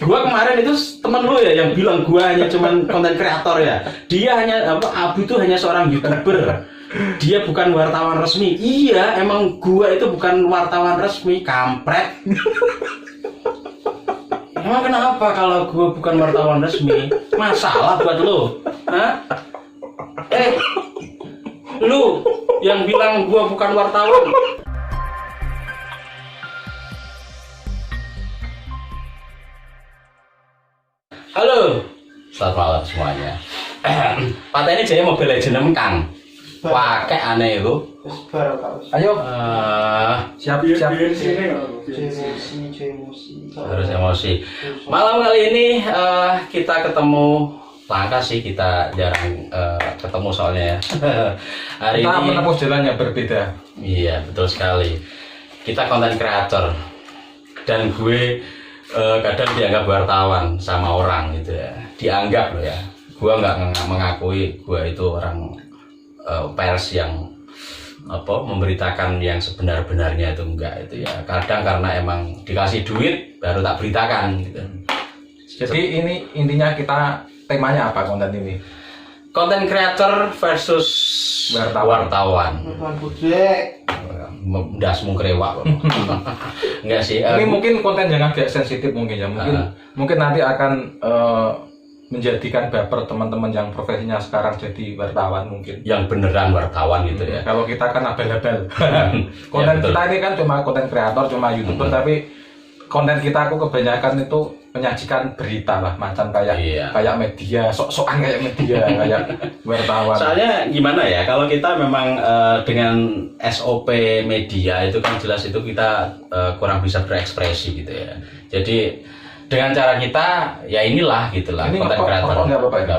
Gua kemarin itu temen lu ya yang bilang gua hanya cuman konten kreator ya. Dia hanya Abu itu hanya seorang YouTuber. Dia bukan wartawan resmi. Iya, emang gua itu bukan wartawan resmi, kampret. Emang kenapa kalau gua bukan wartawan resmi? Masalah buat lu? Hah? Lu yang bilang gua bukan wartawan. Halo, selamat malam semuanya. Patah ini jadi Mobile Legends Kang. Wah, kayak aneh itu. Ayo, siap. Harus emosi. Malam kali ini kita ketemu langka sih, kita jarang ketemu soalnya ya. Hari kita ini menempuh jalan yang berbeda. Iya, betul sekali. Kita konten kreator dan gue kadang dianggap wartawan sama orang gitu ya. Dianggap loh ya. Gue nggak mengakui gue itu orang pers yang memberitakan yang sebenar-benarnya itu enggak itu ya. Kadang karena emang dikasih duit baru tak beritakan gitu. Jadi ini intinya kita temanya apa konten ini? Konten kreator versus wartawan. Dasmu krewak. Enggak sih. Ini mungkin konten yang agak sensitif mungkin ya. Mungkin nanti akan menjadikan baper teman-teman yang profesinya sekarang jadi wartawan mungkin. Yang beneran wartawan gitu ya. Kalau kita kan abal-abal. Konten Ya, kita ini kan cuma konten kreator, cuma YouTuber, tapi konten kita aku kebanyakan itu menyajikan berita lah, macam kayak media, sok-sokan kayak media, kayak wartawan. Soalnya gimana ya, kalau kita memang dengan SOP media itu kan jelas itu kita kurang bisa berekspresi gitu ya. Jadi dengan cara kita ya inilah gitulah ini konten kreator. Nggak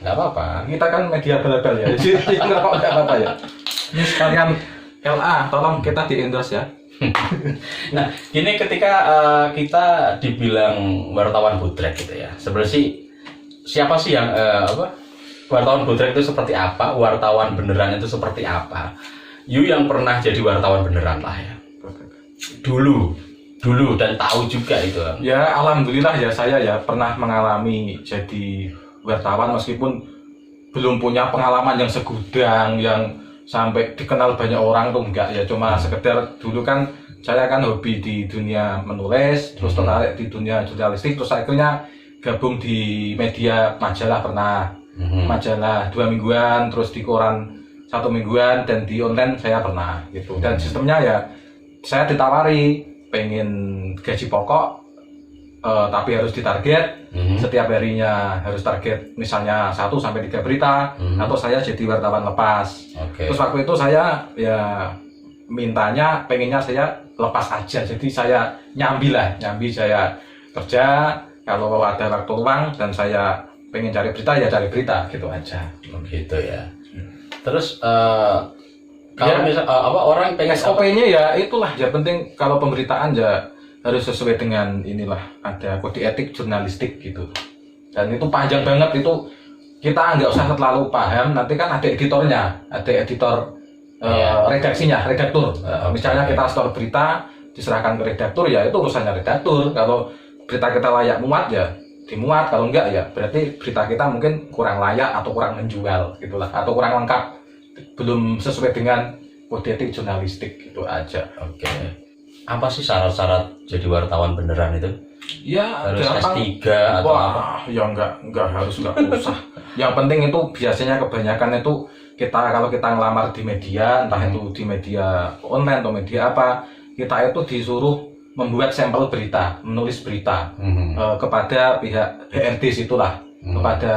apa-apa. Kita kan media abal-abal ya. Jadi nggak apa-apa ya. Ini sekalian LA, tolong kita di endorse ya. Nah, ini ketika kita dibilang wartawan bodrek gitu ya. Sebenarnya sih siapa sih yang wartawan bodrek itu seperti apa? Wartawan beneran itu seperti apa? You yang pernah jadi wartawan beneran lah ya. Dulu dan tahu juga itu. Ya, alhamdulillah ya saya ya pernah mengalami jadi wartawan meskipun belum punya pengalaman yang segudang yang sampai dikenal banyak orang tuh enggak ya, cuma sekedar dulu kan saya kan hobi di dunia menulis, terus tertarik di dunia jurnalistik, terus akhirnya gabung di media majalah pernah, majalah 2 mingguan, terus di koran 1 mingguan, dan di online saya pernah gitu. Dan sistemnya ya saya ditawari pengen gaji pokok, tapi harus ditarget, setiap harinya harus target misalnya 1-3 berita, atau saya jadi wartawan lepas. Terus waktu itu saya ya mintanya pengennya saya lepas aja, jadi saya nyambi saya kerja, kalau ada waktu luang dan saya pengen cari berita ya cari berita gitu aja. Gitu ya. Terus kalau misal orang pengen SOP-nya ya itulah ya, penting kalau pemberitaan ya harus sesuai dengan inilah, ada kode etik jurnalistik gitu. Dan itu panjang banget, itu kita nggak usah terlalu paham, nanti kan ada editornya, ada editor redaksinya, redaktur. Misalnya kita store berita diserahkan ke redaktur ya itu urusannya redaktur. Kalau berita kita layak muat ya dimuat, kalau enggak ya berarti berita kita mungkin kurang layak atau kurang menjual gitulah, atau kurang lengkap, belum sesuai dengan kode etik jurnalistik gitu aja. Apa sih syarat-syarat jadi wartawan beneran itu? Ya, harus S3 atau apa? Ya enggak harus, enggak usah. Yang penting itu biasanya kebanyakan itu kalau kita ngelamar di media, entah itu di media online atau media apa, kita itu disuruh membuat sampel berita, menulis berita kepada pihak HRD situlah, kepada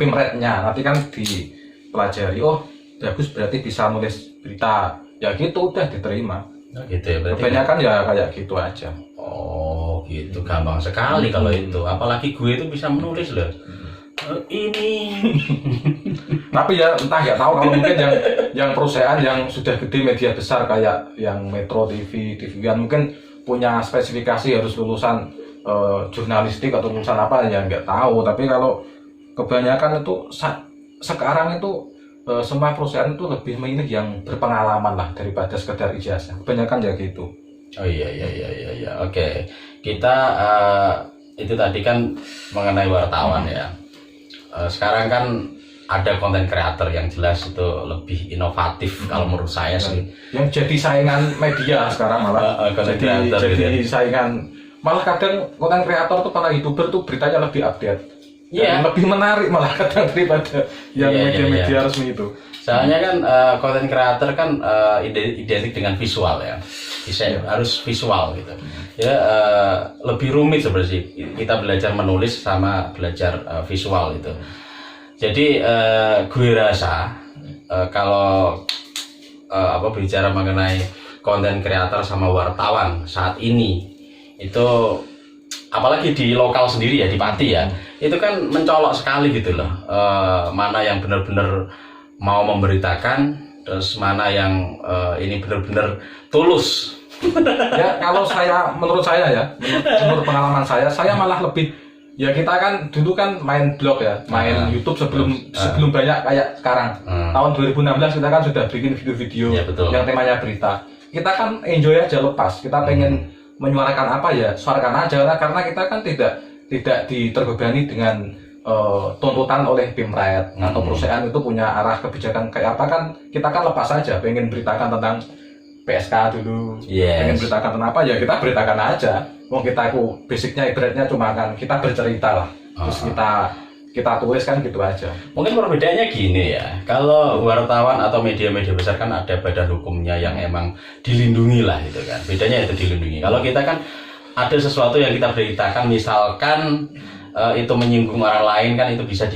Pimretnya. Nanti kan dipelajari, oh bagus berarti bisa nulis berita, ya gitu udah diterima. Gitu ya, berarti kebanyakan ya kayak gitu aja. Oh gitu, gampang sekali kalau itu. Apalagi gue itu bisa menulis loh. Ini tapi ya entah, nggak tahu, kalau mungkin yang perusahaan yang sudah gede, media besar kayak yang Metro TV, TV-an mungkin punya spesifikasi harus lulusan jurnalistik atau lulusan apa ya nggak tahu. Tapi kalau kebanyakan itu sekarang itu semua perusahaan itu lebih memilih yang berpengalaman lah daripada sekedar ijazah. Kebanyakan ya gitu. Oh iya. Oke. kita itu tadi kan mengenai wartawan ya. Sekarang kan ada konten kreator yang jelas itu lebih inovatif kalau menurut saya sih. Yang jadi saingan media sekarang malah. Jadi saingan, malah kadang konten kreator tuh para YouTuber tuh beritanya lebih update. Iya. Lebih menarik malah kadang daripada yang media-media resmi itu. Soalnya kan konten kreator kan identik dengan visual ya. Harus visual gitu. Ya lebih rumit sebenarnya kita belajar menulis sama belajar visual itu. Jadi gue rasa kalau bicara mengenai konten kreator sama wartawan saat ini itu apalagi di lokal sendiri ya, di Pati ya, itu kan mencolok sekali gitu loh. Mana yang benar-benar mau memberitakan, terus mana yang ini benar-benar tulus. Ya kalau menurut menurut pengalaman saya malah lebih, ya kita kan dulu kan main blog ya, main YouTube sebelum banyak kayak sekarang. Tahun 2016 kita kan sudah bikin video-video yang temanya berita. Kita kan enjoy aja, lepas. Kita pengen menyuarakan apa ya, suarakan aja, karena kita kan tidak diterbebani dengan tuntutan oleh Pimret atau perusahaan itu punya arah kebijakan kayak apa, kan kita kan lepas aja, pengen beritakan tentang PSK dulu, pengen beritakan tentang apa ya kita beritakan aja. Wong kita basicnya ibaratnya cuma kan kita bercerita lah, terus kita tulis kan gitu aja. Mungkin perbedaannya gini ya, kalau wartawan atau media-media besar kan ada badan hukumnya yang emang dilindungi lah gitu kan, bedanya itu dilindungi. Kalau kita kan ada sesuatu yang kita beritakan, misalkan itu menyinggung orang lain kan itu bisa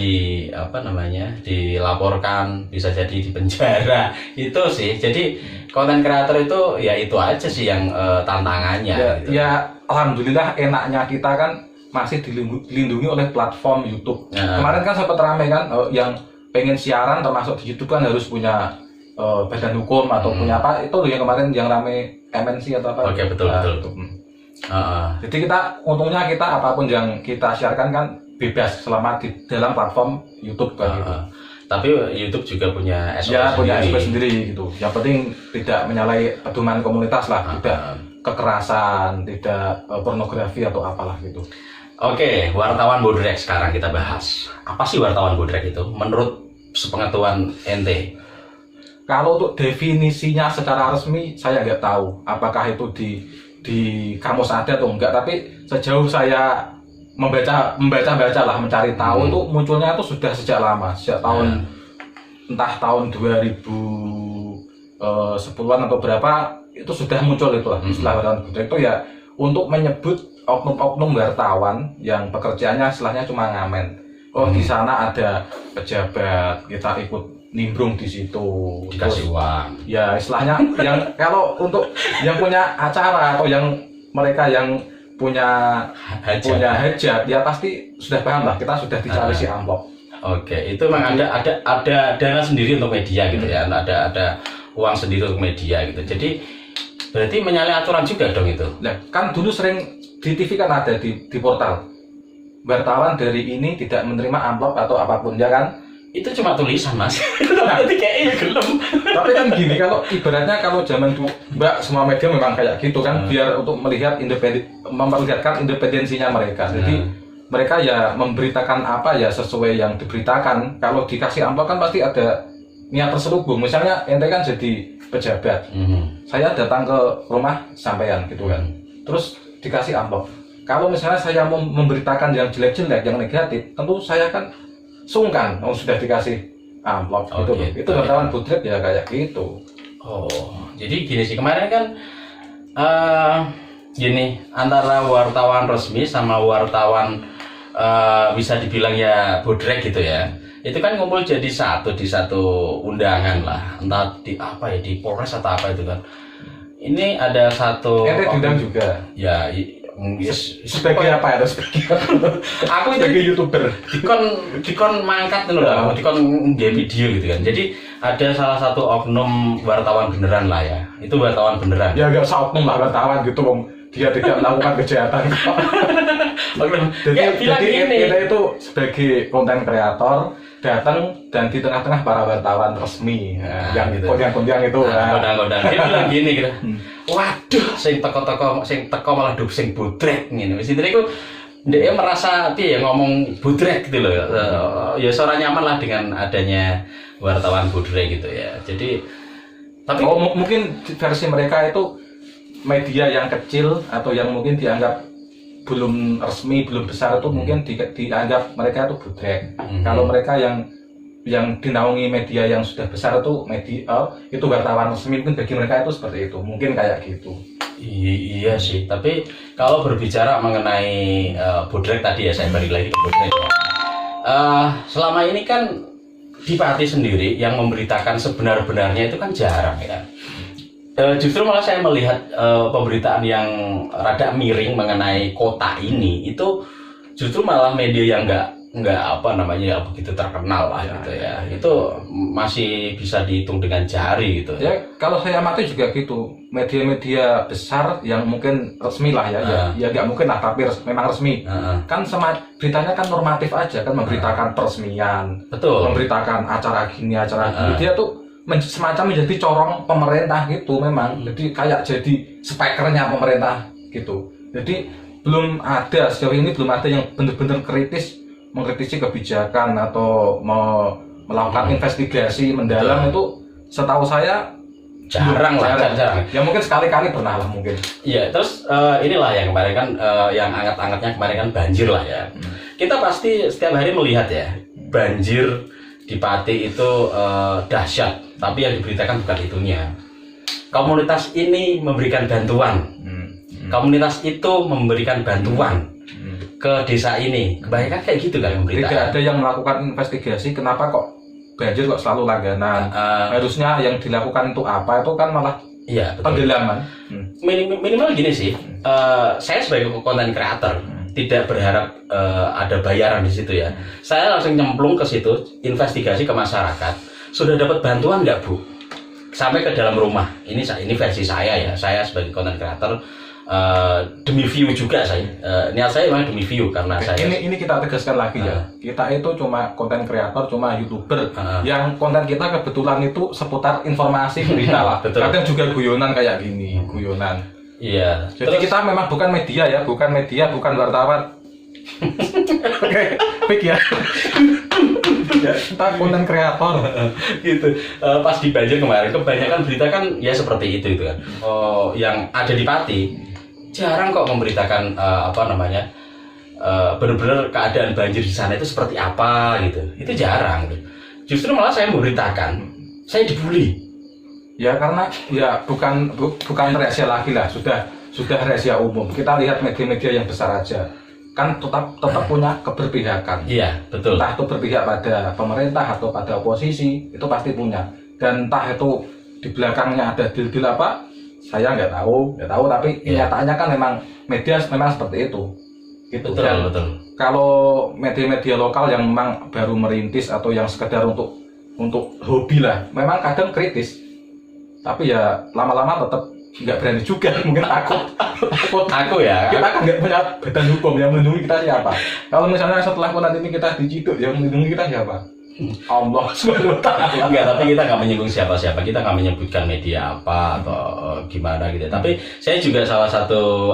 dilaporkan, bisa jadi di penjara itu sih. Jadi konten kreator itu ya itu aja sih yang tantangannya ya, gitu. Ya alhamdulillah enaknya kita kan masih dilindungi oleh platform YouTube. Kemarin kan sempat ramai kan yang pengen siaran termasuk di YouTube kan harus punya badan hukum atau punya apa, itu loh yang kemarin yang ramai MNC atau apa. Oke, betul. Jadi untungnya kita apapun yang kita siarkan kan bebas selama di dalam platform YouTube kan gitu. Tapi YouTube juga punya SOP sendiri gitu. Yang penting tidak menyalahi pedoman komunitas lah, tidak kekerasan, tidak pornografi atau apalah gitu. Oke, wartawan bodrek sekarang kita bahas. Apa sih wartawan bodrek itu menurut sepengetahuan ente? Kalau untuk definisinya secara resmi saya nggak tahu apakah itu di kamus ada atau enggak, tapi sejauh saya membaca lah, mencari tahu itu munculnya itu sudah sejak lama, sejak tahun entah tahun 2010-an atau berapa itu sudah muncul itu lah istilah wartawan bodrek itu ya, untuk menyebut oknum-oknum wartawan yang pekerjaannya istilahnya cuma ngamen. Di sana ada pejabat, kita ikut nimbrung di situ, dikasih uang. Ya istilahnya yang kalau untuk yang punya acara atau yang mereka yang punya hajat ya pasti sudah paham lah, kita sudah dicari si amplop. Oke, itu memang ada dana sendiri untuk media gitu ya, ada uang sendiri untuk media gitu. Jadi berarti menyalahi aturan juga dong itu. Nah, kan dulu sering di TV kan ada di portal, wartawan dari ini tidak menerima amplop atau apapun ya kan. Itu cuma tulisan mas, berarti kayaknya gelem. Tapi kan gini, kalau ibaratnya kalau zaman dulu semua media memang kayak gitu kan, biar untuk memperlihatkan independensinya mereka. Jadi mereka ya memberitakan apa ya sesuai yang diberitakan. Kalau dikasih amplop kan pasti ada niat terselubung. Misalnya ente kan jadi pejabat, saya datang ke rumah sampean gitu kan, terus dikasih amplop. Kalau misalnya saya mau memberitakan yang jelek-jelek, yang negatif, tentu saya kan sungkan, sudah dikasih amplop gitu. Itu wartawan bodrek ya kayak gitu. Jadi gini sih, kemarin kan gini, antara wartawan resmi sama wartawan bisa dibilang ya bodrek gitu ya, itu kan ngumpul jadi di satu undangan lah, entah di apa ya, di Polres atau apa itu kan. Ini ada satu ente diundang juga ya. Sebagai apa ya? Aku sebagai YouTuber dikon mangkat loh, dikon nge video gitu kan. Jadi ada salah satu oknum wartawan beneran lah ya. Itu wartawan beneran. Ya enggak usah oknum lah, wartawan gitu, dia tidak melakukan kejahatan. Jadi kita itu sebagai konten kreator datang dan di tengah-tengah para wartawan resmi yang gitu. kondang-kondang itu. Kondang-kondang. Dia bilang gini gitu. Waduh, sing teko malah dup sing budrek ngene. Wis intine iku dia merasa dia ngomong budrek gitu loh. Ya seorang nyaman lah dengan adanya wartawan budrek gitu ya. Jadi tapi mungkin versi mereka itu media yang kecil atau yang mungkin dianggap belum resmi, belum besar itu mungkin dianggap mereka itu budrek. Kalau mereka yang dinaungi media yang sudah besar itu media itu wartawan resmi, mungkin bagi mereka itu seperti itu, mungkin kayak gitu. Iya sih, tapi kalau berbicara mengenai budrek tadi ya, saya balik lagi ke budrek ya. Selama ini kan di Pati sendiri yang memberitakan sebenar-benarnya itu kan jarang ya. Justru malah saya melihat pemberitaan yang rada miring mengenai kota ini itu justru malah media yang nggak apa namanya begitu terkenal lah gitu ya. Itu masih bisa dihitung dengan jari gitu. Ya kalau saya amati juga gitu, media-media besar yang mungkin resmi lah ya nggak mungkin lah tapi memang resmi. Kan beritanya kan normatif aja kan, memberitakan peresmian, betul, memberitakan acara gini. Dia tuh semacam menjadi corong pemerintah gitu memang. Jadi kayak jadi speakernya pemerintah gitu. Jadi sejauh ini belum ada yang benar-benar mengkritisi kebijakan atau melakukan investigasi mendalam. Itu setahu saya jarang. Ya mungkin sekali-kali pernah lah mungkin. Iya, terus inilah yang kemarin kan yang anget-angetnya kemarin kan banjir lah ya. Kita pasti setiap hari melihat ya banjir di Pati itu dahsyat, tapi yang diberitakan bukan itunya. Komunitas ini memberikan bantuan, komunitas itu memberikan bantuan ke desa ini. Kebanyakan kayak gitu kan memberitakan. Tidak ada yang melakukan investigasi kenapa kok banjir kok selalu langganan. Harusnya yang dilakukan itu apa, itu kan malah penggelaman. Minimal gini sih, saya sebagai konten kreator tidak berharap ada bayaran di situ ya. Saya langsung nyemplung ke situ, investigasi ke masyarakat. Sudah dapat bantuan nggak Bu? Sampai ke dalam rumah. Ini versi saya ya. Saya sebagai content creator demi view juga saya. Niat saya memang demi view karena saya. Ini kita tegaskan lagi ya. Kita itu cuma content creator, cuma YouTuber. Yang konten kita kebetulan itu seputar informasi berita lah. Kadang juga guyonan kayak gini, guyonan. Iya. Jadi kita memang bukan media ya, bukan wartawan. Oke, pik ya. Kita konten kreator. Gitu. Pas di banjir kemarin, kebanyakan berita kan ya seperti itu kan. Yang ada di Pati jarang kok memberitakan benar-benar keadaan banjir di sana itu seperti apa gitu. Itu jarang. Justru malah saya memberitakan, saya dibully. Ya karena ya bukan rahasia lagi lah, sudah rahasia umum. Kita lihat media-media yang besar aja kan tetap punya keberpihakan. Iya, betul. Entah itu berpihak pada pemerintah atau pada oposisi, itu pasti punya. Dan entah itu di belakangnya ada deal-deal apa, saya nggak tahu, tapi kenyataannya kan memang media memang seperti itu. Gitu. Betul. Kalau media-media lokal yang memang baru merintis atau yang sekedar untuk hobi lah, memang kadang kritis. Tapi ya lama-lama tetap nggak berani juga, mungkin takut. Aku ya. Kita kan nggak punya badan hukum yang melindungi kita siapa. Kalau misalnya setelah konten ini kita diciduk, yang melindungi kita siapa? Allah SWT. Enggak, tapi kita nggak menyinggung siapa-siapa. Kita nggak menyebutkan media apa atau gimana gitu. Tapi saya juga salah satu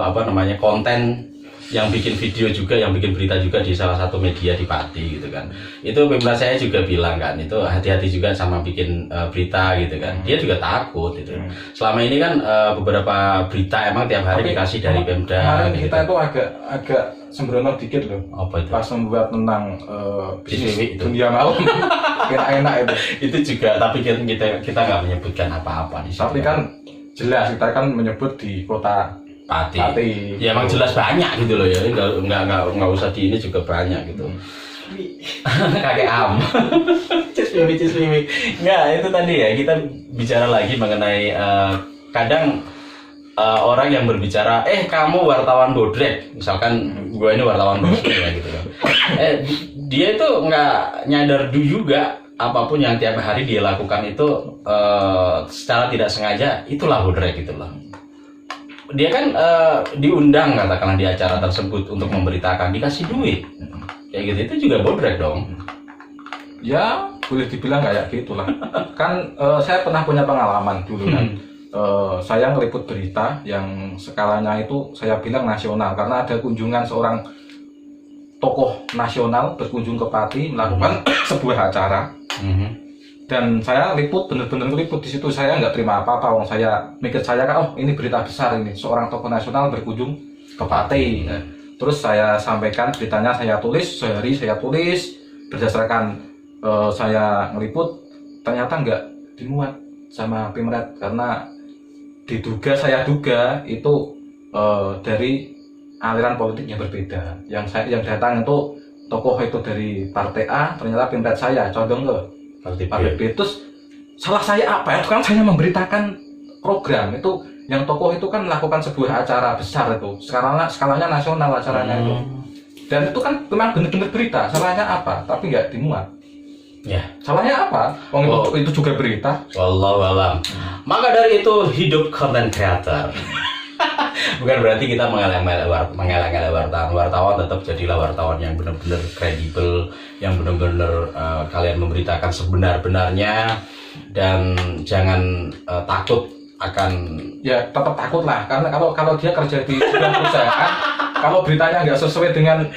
konten yang bikin video juga, yang bikin berita juga di salah satu media di Pati gitu kan. Itu pimpinan saya juga bilang kan, itu hati-hati juga sama bikin berita gitu kan. Dia juga takut gitu. Selama ini kan beberapa berita emang tiap hari dikasih dari Pemda. Kemarin gitu. kita itu agak sembrono dikit loh. Apa itu? Pas membuat tentang bisnis itu. dunia malam. Enak-enak itu. Itu juga, tapi kita nggak menyebutkan apa-apa di situ. Tapi kan jelas kita kan menyebut di kota Pati. Ya emang jelas banyak gitu loh ya. Nggak usah di ini juga banyak gitu. Kakek Am. Cismimi. Nggak, itu tadi ya kita bicara lagi mengenai kadang orang yang berbicara, kamu wartawan bodrek, misalkan gue ini wartawan bodrek ya gitu kan. Dia itu nggak nyadar juga apapun yang tiap hari dia lakukan itu secara tidak sengaja itulah bodrek gitu loh. dia kan diundang katakanlah di acara tersebut untuk memberitakan, dikasih duit kayak gitu, itu juga bodrek dong. Ya boleh dibilang kayak gitulah. Kan saya pernah punya pengalaman dulu kan. Saya ngeliput berita yang skalanya itu saya bilang nasional, karena ada kunjungan seorang tokoh nasional berkunjung ke Pati melakukan sebuah acara. Dan saya liput, bener-bener ngeliput di situ. Saya nggak terima apa-apa, wong saya mikir saya kan, oh ini berita besar ini, seorang tokoh nasional berkunjung ke Pati. Terus saya sampaikan beritanya, saya tulis, sehari saya tulis berdasarkan saya ngeliput. Ternyata nggak dimuat sama Pemret, karena saya duga itu dari aliran politik yang berbeda. Yang datang itu tokoh itu dari partai A, ternyata Pemret saya condong ke partai B. Terus salah saya apa ya? Kan saya memberitakan program itu, yang tokoh itu kan melakukan sebuah acara besar itu, skalanya nasional acaranya itu. Dan itu kan memang benar-benar berita. Salahnya apa? Tapi nggak dimuat. Ya. Salahnya apa? Itu juga berita. Wallahu alam. Maka dari itu hidup content creator. Bukan berarti kita mengelak-elak wartawan. Wartawan tetap jadilah wartawan yang benar-benar kredibel, yang benar-benar kalian memberitakan sebenar-benarnya, dan jangan takut akan, ya tetap takut lah, karena kalau dia kerja di sebuah perusahaan, kalau beritanya nggak sesuai dengan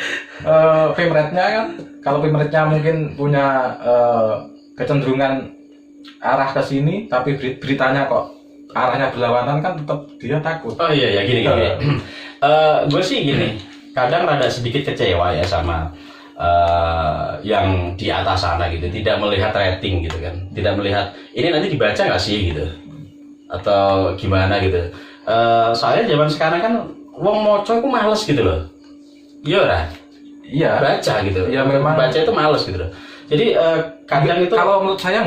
Pemretnya kan, kalau Pemretnya mungkin punya kecenderungan arah ke sini, tapi beritanya kok arahnya berlawanan, kan tetap dia takut. Oh iya ya, gini. Gue sih gini, kadang rada sedikit kecewa ya sama yang di atas sana gitu, tidak melihat rating gitu kan, tidak melihat ini nanti dibaca nggak sih gitu, atau gimana gitu. Soalnya zaman sekarang kan wong moco itu males gitu loh. Iya, baca gitu. Ya memang baca itu males gitu loh. Jadi kadang itu, kalau menurut saya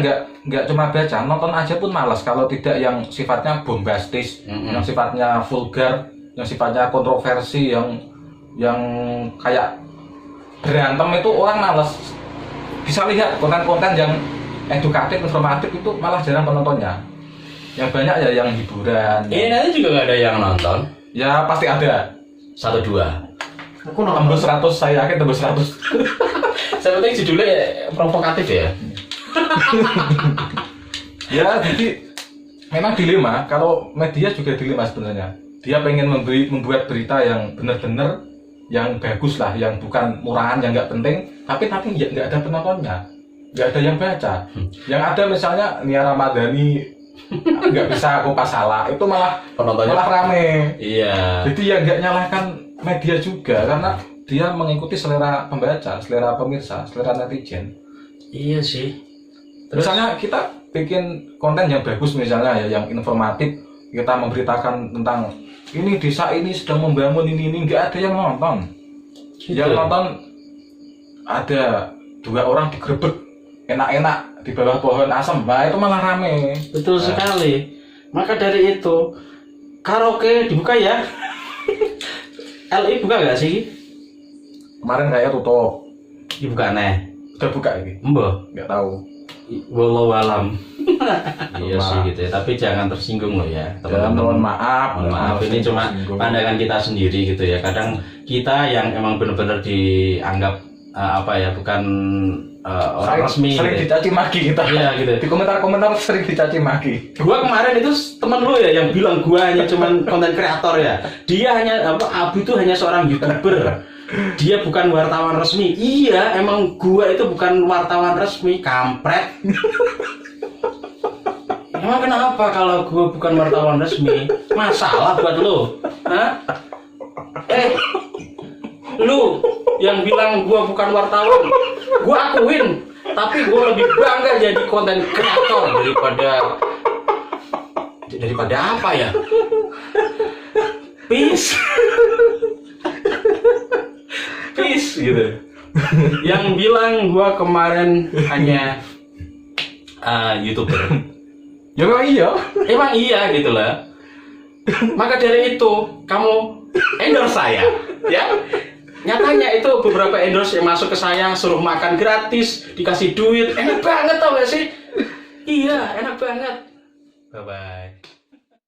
nggak cuma baca, nonton aja pun malas kalau tidak yang sifatnya bombastis, yang sifatnya vulgar, yang sifatnya kontroversi, yang kayak berantem, itu orang malas. Bisa lihat konten-konten yang edukatif, informatif itu malah jarang penontonnya. Yang banyak ya yang hiburan. Ini nanti juga nggak ada yang nonton. Ya pasti ada. 1-2. Aku tembus 100, saya yakin tembus 100. Saya penting judulnya provokatif ya. Ya, jadi memang dilema. Kalau media juga dilema sebenarnya. Dia pengen membuat berita yang benar-benar, yang bagus lah, yang bukan murahan, yang nggak penting, tapi nggak ada penontonnya, nggak ada yang baca. Yang ada misalnya Nia Ramadhani nggak bisa kupas salah, itu malah penontonnya malah rame. Iya. Jadi ya nggak nyalahkan media juga, karena dia mengikuti selera pembaca, selera pemirsa, selera netizen. Iya sih. Terus, misalnya kita bikin konten yang bagus misalnya ya, yang informatif, kita memberitakan tentang ini desa ini sedang membangun ini, nggak ada yang nonton. Gitu. Yang nonton ada 2 orang digerebek enak-enak di bawah pohon asem, nah itu malah rame. Betul sekali. Maka dari itu karaoke dibuka ya. LI buka nggak sih? Kemarin kayak tutup. Dibuka nih. Udah buka ini? Mbah. Nggak tahu. Wallahu alam. Iya sih gitu ya. Tapi jangan tersinggung loh ya. Mohon maaf. Mohon maaf. Ini cuma pandangan kita sendiri gitu ya. Kadang kita yang emang benar-benar dianggap bukan orang resmi. Sering gitu. dicaci maki kita. Iya gitu. Di komentar-komentar sering dicaci maki. Gua kemarin itu teman lu ya yang bilang gua hanya cuman konten kreator ya. Dia hanya Abu itu hanya seorang YouTuber. Dia bukan wartawan resmi. Iya, emang gua itu bukan wartawan resmi, kampret. Emang kenapa kalau gua bukan wartawan resmi? Masalah buat lu? Hah? Lu yang bilang gua bukan wartawan, gua akuin. Tapi gua lebih bangga jadi konten kreator daripada apa ya? Peace gitu. Yang bilang gua kemarin hanya YouTuber. Ya Emang iya gitu lah. Maka dari itu kamu endorse saya, ya. Nyatanya itu beberapa endorse yang masuk ke saya, suruh makan gratis, dikasih duit, enak banget tau gak sih? Iya, enak banget. Bye bye.